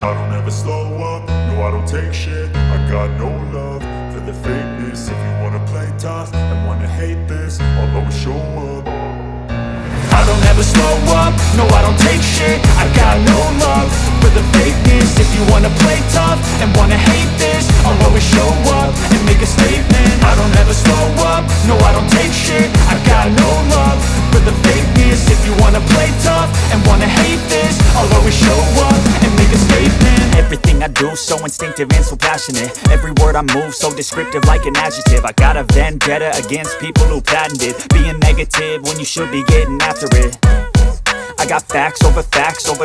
I don't ever slow up, no I don't take shit. I got no love for the fakeness. If you wanna play tough and wanna hate this, I'll always show up. I don't ever slow up, no I don't take shit. I got no love for the fakeness. If you wanna play tough and wanna hate this, I'll always show up and make a statement. I don't ever slow up, no I don't take shit. I got no love for the fakeness. If you wanna play tough and wanna hate this, I'll always show up and make a statement. Everything I do so instinctive and so passionate. Every word I move so descriptive like an adjective. I got a vendetta against people who patented being negative when you should be getting after it. I got facts over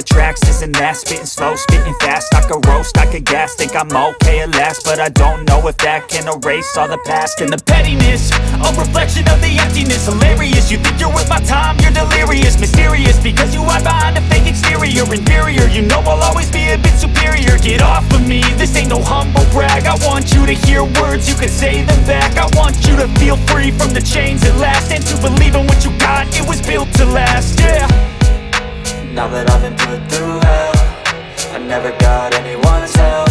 tracks, this and that. Spitting slow, spitting fast. I could roast, I could gas. Think I'm okay at last, but I don't know if that can erase all the past. And the pettiness, a reflection of the emptiness. Hilarious, you think you're worth my time, you're delirious. Mysterious, because you hide behind a fake exterior. Inferior, you know I'll always be a bit superior. Get off of me, this ain't no humble brag. I want you to hear words, you can say them back. I want you to feel free from the chains at last, and to believe in what you got, it was built to last, yeah. Now that I've been put through hell, I never got anyone's help.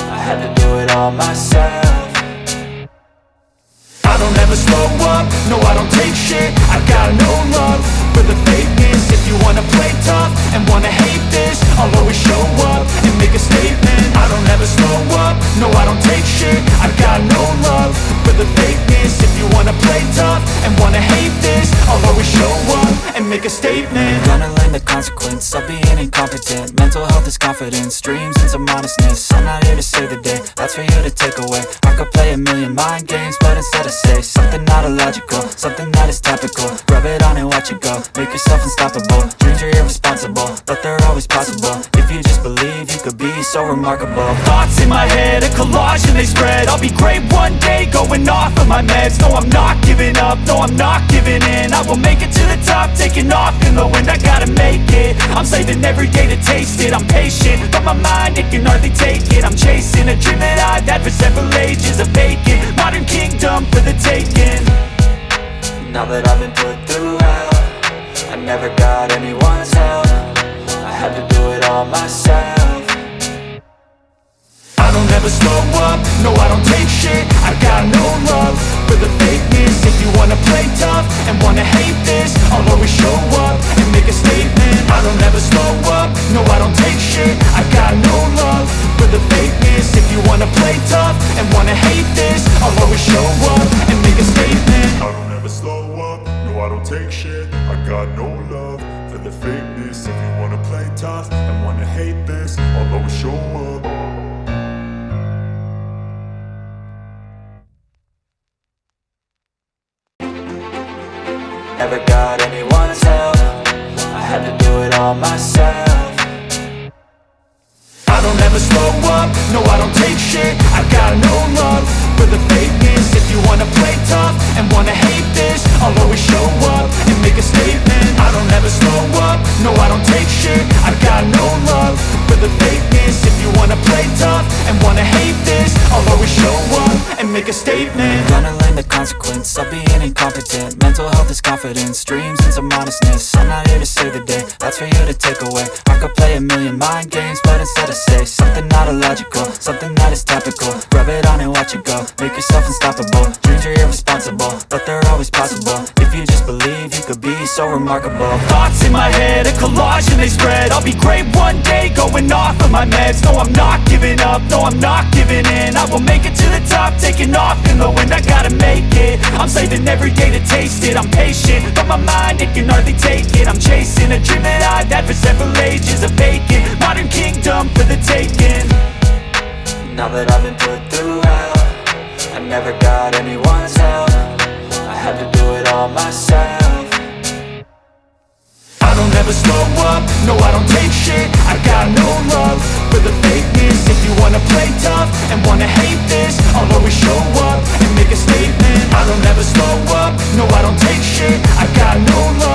I had to do it all myself. I don't ever slow up, no I don't take shit. I got no love for the fakeness. If you wanna play tough and wanna hate this, I'll always show up and make a statement. I don't ever slow up, no I don't take shit. I got no love for the fakeness. If you wanna play tough and wanna hate this, I'll always show up and make a statement. Gonna learn the consequence of being incompetent. Mental health is confidence, dreams and some honestness. I'm not here to save the day, that's for you to take away. I could play a million mind games, but instead I say something not illogical, something that is topical. Rub it on and watch it go, make yourself unstoppable. Dreams are irresponsible, but they're always possible. If you just believe, you could be so remarkable. Thoughts in my head, a collage and they spread. I'll be great one day, going off of my meds. No, I'm not giving up, no, I'm not giving in. I will make it to the top, taking off in the wind. I gotta make it, I'm saving every day to taste it. I'm patient, but my mind, it can hardly take it. I'm chasing a dream that I've had for several ages. A vacant, modern kingdom for the taking. Now that I've been put through hell, I never got anyone's help. I had to do it all myself. I don't ever slow up, no I don't take shit. I got no love for the fakeness. If you wanna play tough and wanna hate this, I'll always show up and make a statement. I don't ever slow up, no I don't take shit. I got no love for the fakeness. If you wanna play tough and wanna hate this, I'll always show up and make a statement. I don't ever slow up, no I don't take shit. I got no love for the fakeness. If you wanna play tough and wanna hate this, I'll always show up. Never got anyone's help, I had to do it all myself. I don't ever slow up, no I don't take shit. I got no love for the fakeness. If you wanna play tough and wanna hate this, I'll always show up and make a statement. I don't ever slow up, no I don't take shit. I got no love for the fakeness. If you wanna play tough and wanna hate this, I'll always show up and make a statement. Gonna learn the consequence of being incompetent. Mental health is confidence, dreams and some honestness. I'm not here to save the day, that's for you to take away. I could play a million mind games, but instead I say something not illogical, something that is topical. Rub it on and watch it go, make yourself unstoppable. Dreams are irresponsible, but they're always possible. If you just believe, you could be so remarkable. Thoughts in my head, a collage and they spread. I'll be great one day, going off of my meds. No, I'm not giving up, no, I'm not giving in. I will make it to the top, taking off in the wind. I gotta make it, I'm saving every day to taste it. I'm patient, but my mind, it can hardly take it. I'm chasing a dream that I've had for several ages. A vacant, modern kingdom for the taking. Now that I've been put through hell, I never got anyone's help. I had to do it all myself. I don't ever slow up, no I don't take shit. I got no love for the fakeness. If you wanna play tough and wanna hate this, I'll always show up and make a statement. I don't ever slow up, no I don't take shit. I got no love